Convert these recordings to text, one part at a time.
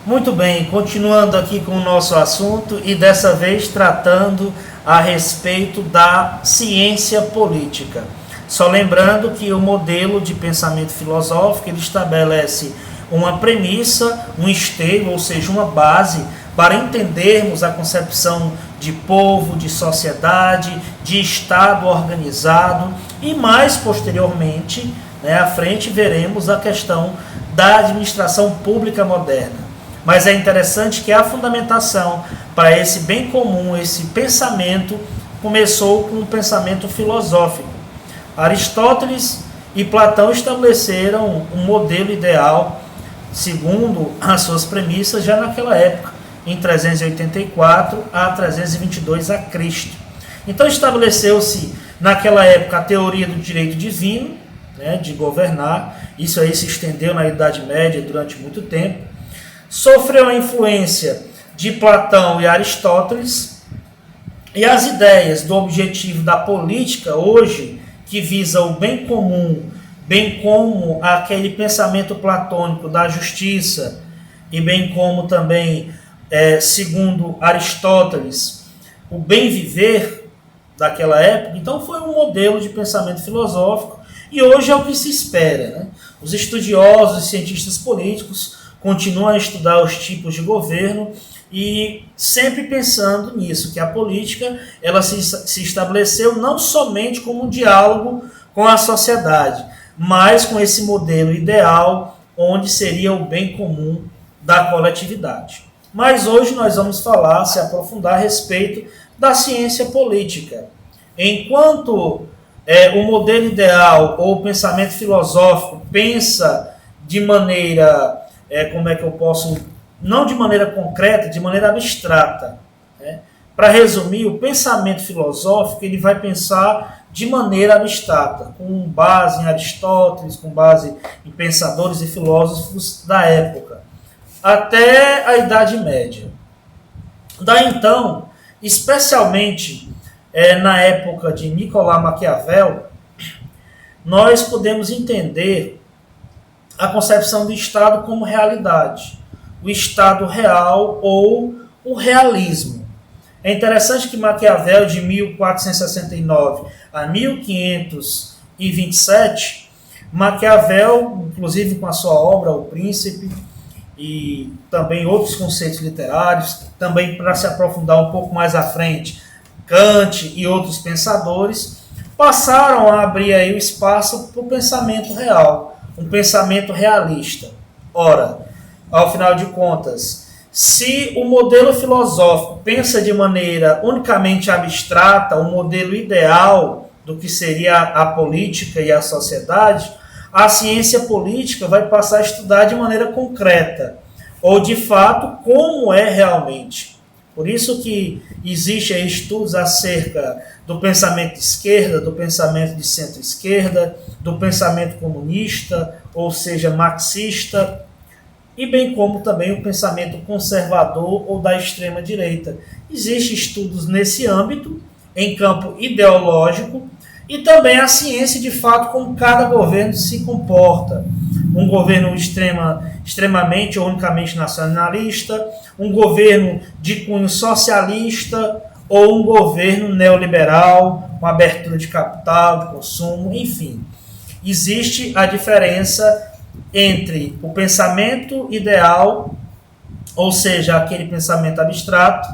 Muito bem, continuando aqui com o nosso assunto e dessa vez tratando a respeito da ciência política. Só lembrando que o modelo de pensamento filosófico ele estabelece uma premissa, um esteio, ou seja, uma base para entendermos a concepção de povo, de sociedade, de Estado organizado e mais posteriormente, à frente, veremos a questão da administração pública moderna. Mas é interessante que a fundamentação para esse bem comum, esse pensamento, começou com um pensamento filosófico. Aristóteles e Platão estabeleceram um modelo ideal, segundo as suas premissas, já naquela época, em 384 a 322 a.C. Então estabeleceu-se naquela época a teoria do direito divino, de governar. Isso aí se estendeu na Idade Média durante muito tempo. Sofreu a influência de Platão e Aristóteles, e as ideias do objetivo da política hoje, que visa o bem comum, bem como aquele pensamento platônico da justiça, e bem como também, segundo Aristóteles, o bem viver daquela época. Então foi um modelo de pensamento filosófico, e hoje é o que se espera. Os estudiosos e cientistas políticos continuam a estudar os tipos de governo e sempre pensando nisso, que a política ela se estabeleceu não somente como um diálogo com a sociedade, mas com esse modelo ideal onde seria o bem comum da coletividade. Mas hoje nós vamos falar, se aprofundar a respeito da ciência política. Enquanto o modelo ideal ou o pensamento filosófico pensa de maneira não de maneira concreta, de maneira abstrata. Para resumir, o pensamento filosófico ele vai pensar de maneira abstrata, com base em Aristóteles, com base em pensadores e filósofos da época, até a Idade Média. Daí então, especialmente na época de Nicolau Maquiavel, nós podemos entender a concepção do Estado como realidade, o Estado real ou o realismo. É interessante que Maquiavel, de 1469 a 1527, Maquiavel, inclusive com a sua obra O Príncipe, e também outros conceitos literários, também para se aprofundar um pouco mais à frente, Kant e outros pensadores, passaram a abrir aí o espaço para o pensamento real, um pensamento realista. Ora, ao final de contas, se o modelo filosófico pensa de maneira unicamente abstrata, o modelo ideal do que seria a política e a sociedade, a ciência política vai passar a estudar de maneira concreta, ou de fato, como é realmente. Por isso que existem estudos acerca do pensamento de esquerda, do pensamento de centro-esquerda, do pensamento comunista, ou seja, marxista, e bem como também o pensamento conservador ou da extrema-direita. Existem estudos nesse âmbito, em campo ideológico, e também a ciência, de fato, como cada governo se comporta. Um governo extremamente ou unicamente nacionalista, um governo de cunho socialista ou um governo neoliberal, com abertura de capital, de consumo, enfim. Existe a diferença entre o pensamento ideal, ou seja, aquele pensamento abstrato,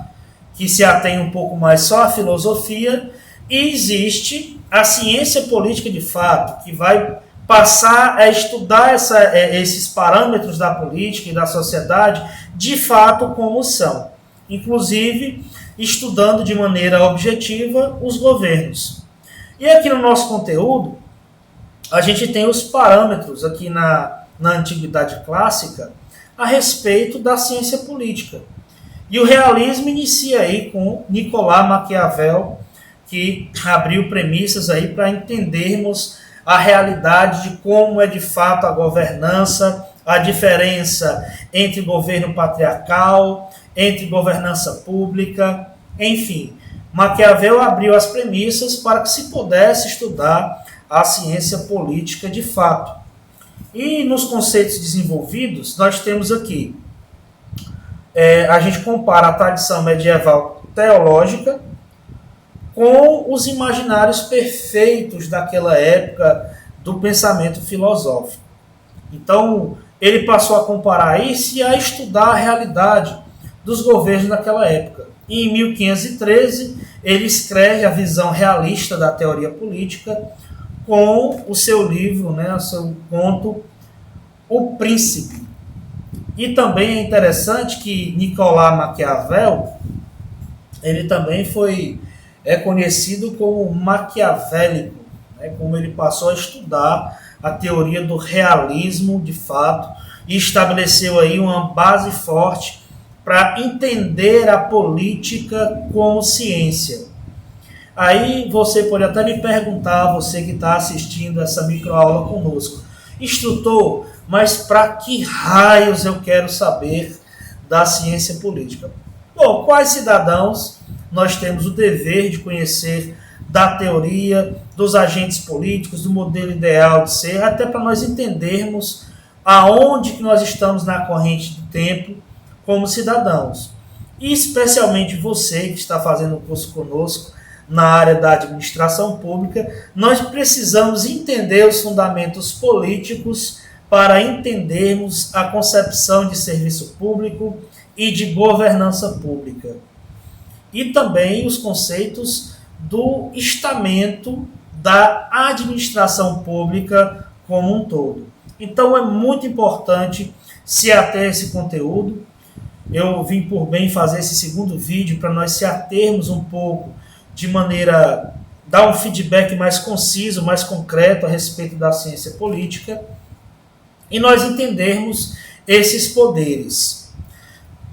que se atém um pouco mais só à filosofia, e existe a ciência política de fato, que vai passar a estudar esses parâmetros da política e da sociedade de fato como são, inclusive estudando de maneira objetiva os governos. E aqui no nosso conteúdo, a gente tem os parâmetros aqui na Antiguidade Clássica a respeito da ciência política. E o realismo inicia aí com Nicolau Maquiavel, que abriu premissas aí para entendermos a realidade de como é de fato a governança, a diferença entre governo patriarcal, entre governança pública, enfim. Maquiavel abriu as premissas para que se pudesse estudar a ciência política de fato. E nos conceitos desenvolvidos, nós temos aqui a gente compara a tradição medieval teológica com os imaginários perfeitos daquela época do pensamento filosófico. Então, ele passou a comparar isso e a estudar a realidade dos governos daquela época. E em 1513, ele escreve a visão realista da teoria política com o seu livro, né, o seu conto, O Príncipe. E também é interessante que Nicolau Maquiavel, ele também é conhecido como maquiavélico, né, como ele passou a estudar a teoria do realismo de fato e estabeleceu aí uma base forte para entender a política como ciência. Aí você pode até me perguntar, você que está assistindo essa microaula conosco, instrutor, mas para que raios eu quero saber da ciência política? Bom, quais cidadãos nós temos o dever de conhecer da teoria, dos agentes políticos, do modelo ideal de ser, até para nós entendermos aonde que nós estamos na corrente do tempo como cidadãos. E especialmente você que está fazendo o curso conosco na área da administração pública, nós precisamos entender os fundamentos políticos para entendermos a concepção de serviço público e de governança pública. E também os conceitos do estamento da administração pública como um todo. Então é muito importante se ater a esse conteúdo. Eu vim por bem fazer esse segundo vídeo para nós se atermos um pouco de maneira, dar um feedback mais conciso, mais concreto a respeito da ciência política e nós entendermos esses poderes.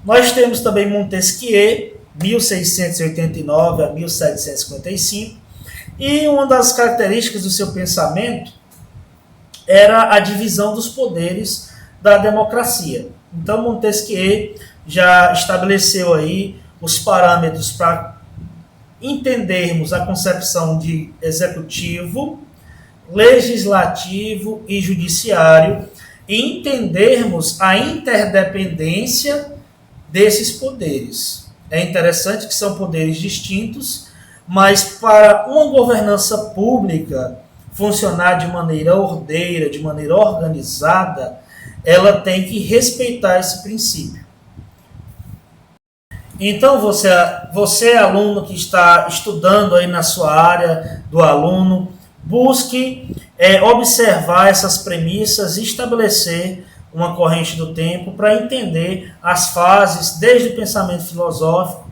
Nós temos também Montesquieu, 1689 a 1755, e uma das características do seu pensamento era a divisão dos poderes da democracia. Então Montesquieu já estabeleceu aí os parâmetros para entendermos a concepção de executivo, legislativo e judiciário e entendermos a interdependência desses poderes. É interessante que são poderes distintos, mas para uma governança pública funcionar de maneira ordeira, de maneira organizada, ela tem que respeitar esse princípio. Então, você aluno que está estudando aí na sua área do aluno, busque observar essas premissas e estabelecer uma corrente do tempo para entender as fases, desde o pensamento filosófico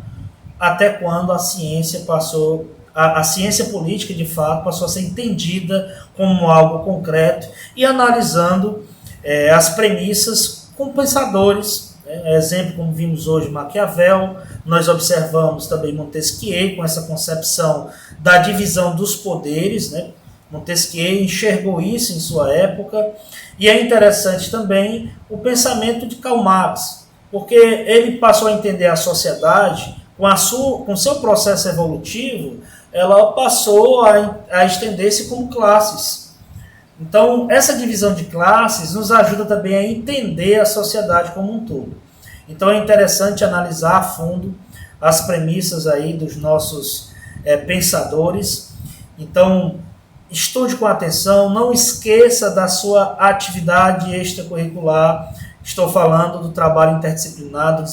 até quando a ciência passou, a ciência política de fato passou a ser entendida como algo concreto e analisando as premissas com pensadores. Exemplo, como vimos hoje, Maquiavel, nós observamos também Montesquieu com essa concepção da divisão dos poderes, né? Montesquieu enxergou isso em sua época, e é interessante também o pensamento de Karl Marx, porque ele passou a entender a sociedade com seu processo evolutivo, ela passou a estender-se como classes. Então, essa divisão de classes nos ajuda também a entender a sociedade como um todo. Então, é interessante analisar a fundo as premissas aí dos nossos pensadores. Então, estude com atenção, não esqueça da sua atividade extracurricular. Estou falando do trabalho interdisciplinar, do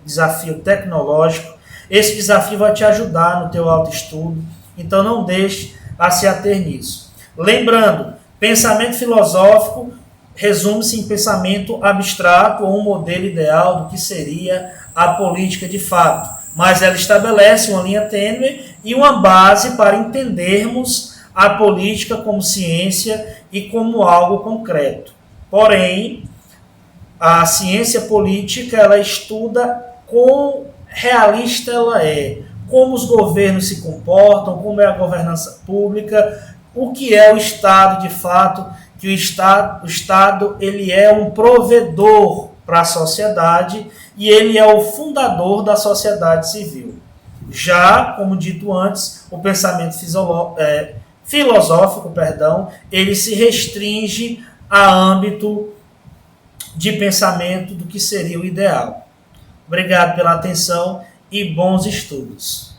desafio tecnológico. Esse desafio vai te ajudar no teu autoestudo, então não deixe a se ater nisso. Lembrando, pensamento filosófico resume-se em pensamento abstrato ou um modelo ideal do que seria a política de fato, mas ela estabelece uma linha tênue e uma base para entendermos a política como ciência e como algo concreto. Porém, a ciência política ela estuda quão realista ela é, como os governos se comportam, como é a governança pública, o que é o Estado de fato, que o Estado ele é um provedor para a sociedade e ele é o fundador da sociedade civil. Já, como dito antes, o pensamento filosófico, ele se restringe a âmbito de pensamento do que seria o ideal. Obrigado pela atenção e bons estudos.